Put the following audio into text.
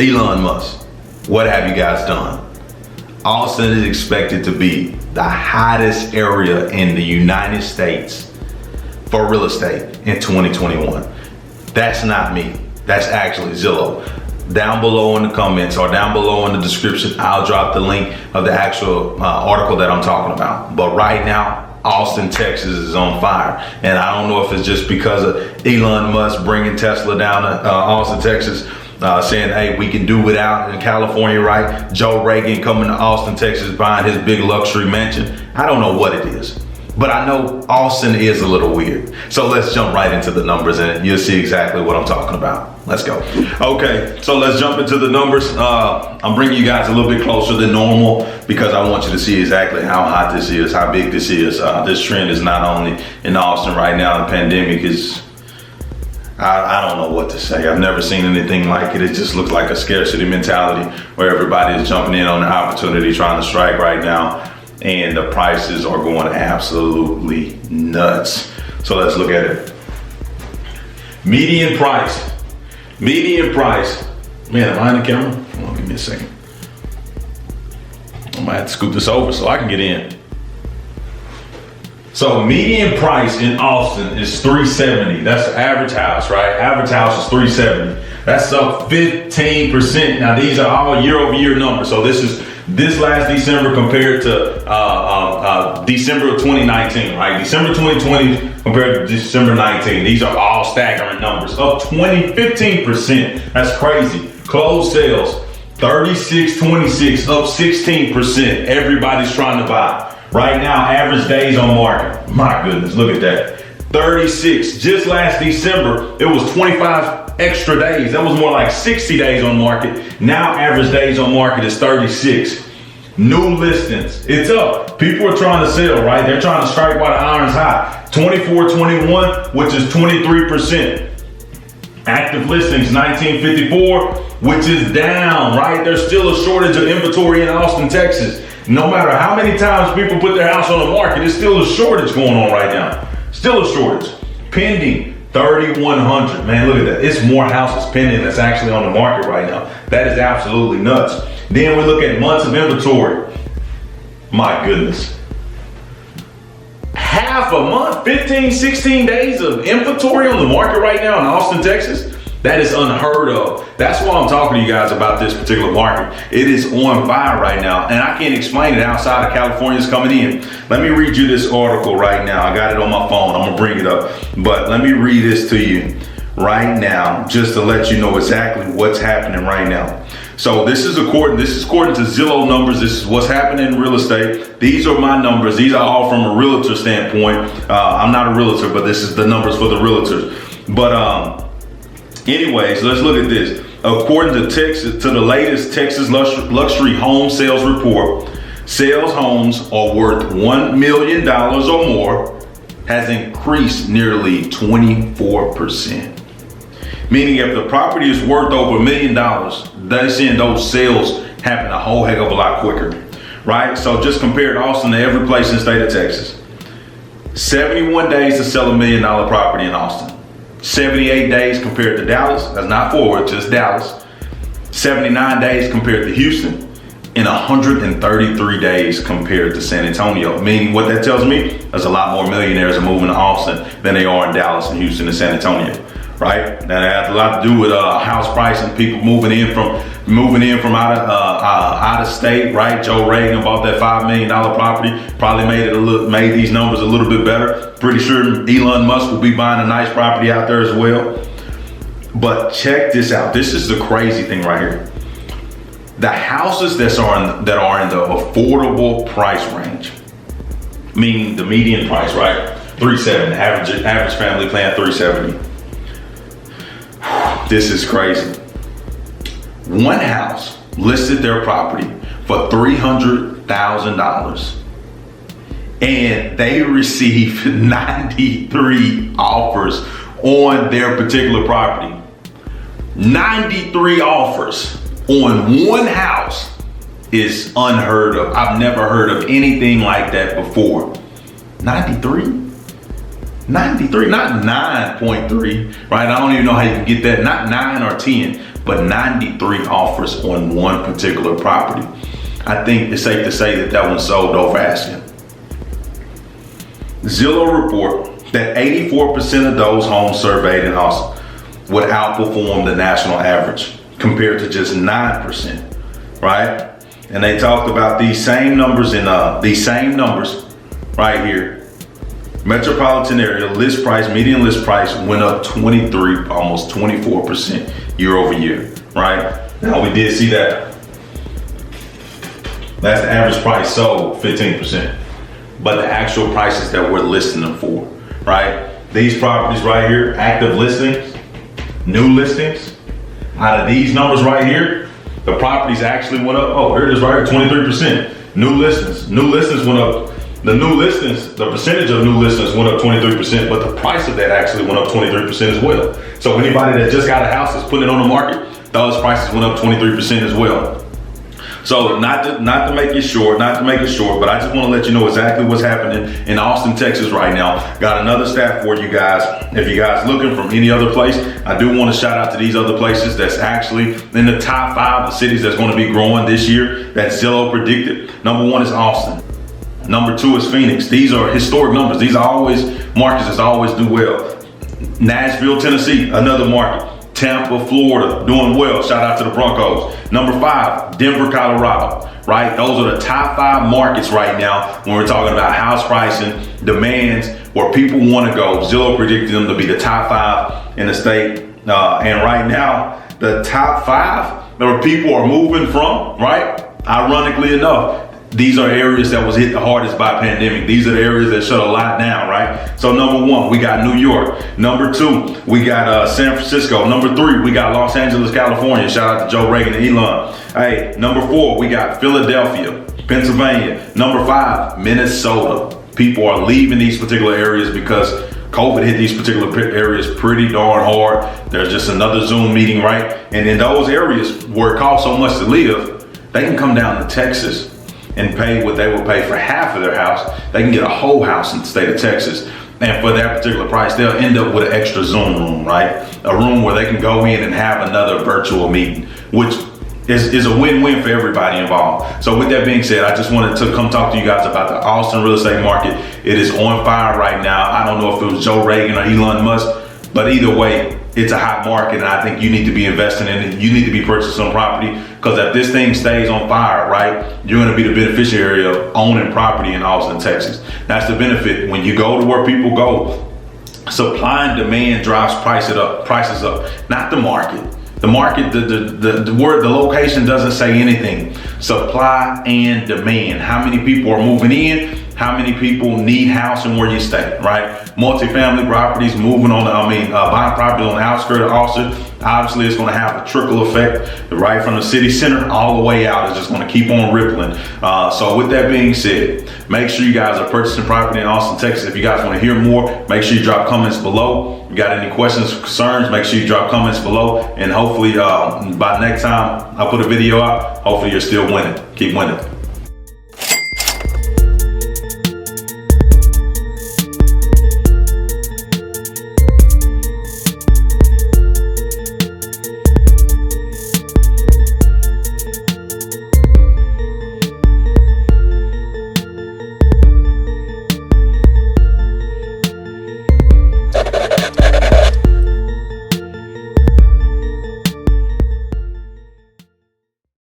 Elon Musk, what have you guys done? Austin is expected to be the hottest area in the United States for real estate in 2021. That's not me. That's actually Zillow. Down below in the comments or down below in the description, I'll drop the link of the actual article that I'm talking about. But right now, Austin, Texas is on fire. And I don't know if it's just because of Elon Musk bringing Tesla down to Austin, Texas, saying, hey, we can do without in California, right? Joe Rogan coming to Austin, Texas, buying his big luxury mansion. I don't know what it is, but I know Austin is a little weird. So let's jump right into the numbers and you'll see exactly what I'm talking about. Let's go. Okay, so let's jump into the numbers. I'm bringing you guys a little bit closer than normal because I want you to see exactly how hot this is, how big this is. This trend is not only in Austin right now. The pandemic is, I don't know what to say. I've never seen anything like it. It just looks like a scarcity mentality where everybody is jumping in on the opportunity, trying to strike right now. And the prices are going absolutely nuts. So let's look at it. Median price. Man, am I in the camera? Hold on, give me a second. I might have to scoot this over so I can get in. So median price in Austin is $370. That's the average house, right? Average house is $370. That's up 15%. Now these are all year-over-year numbers. So this is this last December compared to December of 2019, right? December 2020 compared to December 19. These are all staggering numbers. Up 15%. That's crazy. Closed sales, 3626, up 16%. Everybody's trying to buy. Right now, average days on market. My goodness, look at that. 36. Just last December, it was 25 extra days. That was more like 60 days on market. Now, average days on market is 36. New listings, it's up. People are trying to sell, right? They're trying to strike while the iron's hot. 2421, which is 23%. Active listings, 1954, which is down, right? There's still a shortage of inventory in Austin, Texas. No matter how many times people put their house on the market, there's still a shortage going on right now. Still a shortage. Pending, 3,100. Man, look at that. It's more houses pending that's actually on the market right now. That is absolutely nuts. Then we look at months of inventory. My goodness. Half a month, 15, 16 days of inventory on the market right now in Austin, Texas. That is unheard of. That's why I'm talking to you guys about this particular market. It is on fire right now, and I can't explain it outside of California's coming in. Let me read you this article right now. I got it on my phone. I'm gonna bring it up, but let me read this to you right now, just to let you know exactly what's happening right now. So this is according to Zillow numbers. This is what's happening in real estate. These are my numbers. These are all from a realtor standpoint. I'm not a realtor, but this is the numbers for the realtors. But anyways, let's look at this. According to the latest Texas luxury home sales report, sales homes are worth $1 million or more has increased nearly 24%. Meaning if the property is worth over $1 million, they're seeing those sales happen a whole heck of a lot quicker, right? So just compare Austin to every place in the state of Texas. 71 days to sell $1 million property in Austin. 78 days compared to Dallas. That's not forward, just Dallas. 79 days compared to Houston. And 133 days compared to San Antonio. Meaning what that tells me, there's a lot more millionaires are moving to Austin than they are in Dallas and Houston and San Antonio. Right? Now that has a lot to do with house price and people moving in from out of state, right? Joe Rogan bought that $5 million property, probably made these numbers a little bit better. Pretty sure Elon Musk will be buying a nice property out there as well. But check this out. This is the crazy thing right here. The houses that are in the affordable price range, meaning the median price, right? $370. Average family plan $370. This is crazy. One house listed their property for $300,000 and they received 93 offers on their particular property. 93 offers on one house is unheard of. I've never heard of anything like that before. 93? 93, not 9.3, right? I don't even know how you can get that, not 9 or 10, but 93 offers on one particular property. I think it's safe to say that that one sold over asking. Zillow report that 84% of those homes surveyed in Austin would outperform the national average compared to just 9%, right? And they talked about these same numbers right here. Metropolitan area list price, median list price went up 23, almost 24% year over year, right? Now we did see that. That's the average price sold, 15%. But the actual prices that we're listing them for, right? These properties right here, active listings, new listings, out of these numbers right here, the properties actually went up. Oh, here it is right here, 23%. New listings went up. The percentage of new listings went up 23%, but the price of that actually went up 23% as well. So anybody that just got a house that's putting it on the market, those prices went up 23% as well. So not to make it short, but I just want to let you know exactly what's happening in Austin, Texas right now. Got another stat for you guys. If you guys looking from any other place, I do want to shout out to these other places that's actually in the top 5 of cities that's going to be growing this year that Zillow predicted. Number 1 is Austin. Number 2 is Phoenix. These are historic numbers. These are always markets that always do well. Nashville, Tennessee, another market. Tampa, Florida, doing well. Shout out to the Broncos. Number 5, Denver, Colorado, right? Those are the top 5 markets right now when we're talking about house pricing, demands, where people want to go. Zillow predicted them to be the top 5 in the state. And right now, the top 5 where people are moving from, right? Ironically enough, these are areas that was hit the hardest by pandemic. These are the areas that shut a lot down, right? So number 1, we got New York. Number 2, we got San Francisco. Number 3, we got Los Angeles, California. Shout out to Rogan and Elan. Hey, number 4, we got Philadelphia, Pennsylvania. Number 5, Minnesota. People are leaving these particular areas because COVID hit these particular areas pretty darn hard. There's just another Zoom meeting, right? And in those areas where it costs so much to live, they can come down to Texas and pay what they would pay for half of their house. They can get a whole house in the state of Texas. And for that particular price, they'll end up with an extra Zoom room, right? A room where they can go in and have another virtual meeting, which is a win-win for everybody involved. So with that being said, I just wanted to come talk to you guys about the Austin real estate market. It is on fire right now. I don't know if it was Joe Rogan or Elon Musk, but either way, it's a hot market, and I think you need to be investing in it. You need to be purchasing some property, because if this thing stays on fire, right, you're going to be the beneficiary of owning property in Austin, Texas. That's the benefit. When you go to where people go, supply and demand drives prices up, not the market. The market, the word, the location doesn't say anything. Supply and demand. How many people are moving in? How many people need housing where you stay, right? Multifamily properties moving on, buying property on the outskirts of Austin. Obviously, it's going to have a trickle effect right from the city center all the way out. It's just going to keep on rippling. So with that being said, make sure you guys are purchasing property in Austin, Texas. If you guys want to hear more, make sure you drop comments below. If you got any questions, concerns, make sure you drop comments below. And hopefully by next time I put a video out, hopefully you're still winning. Keep winning.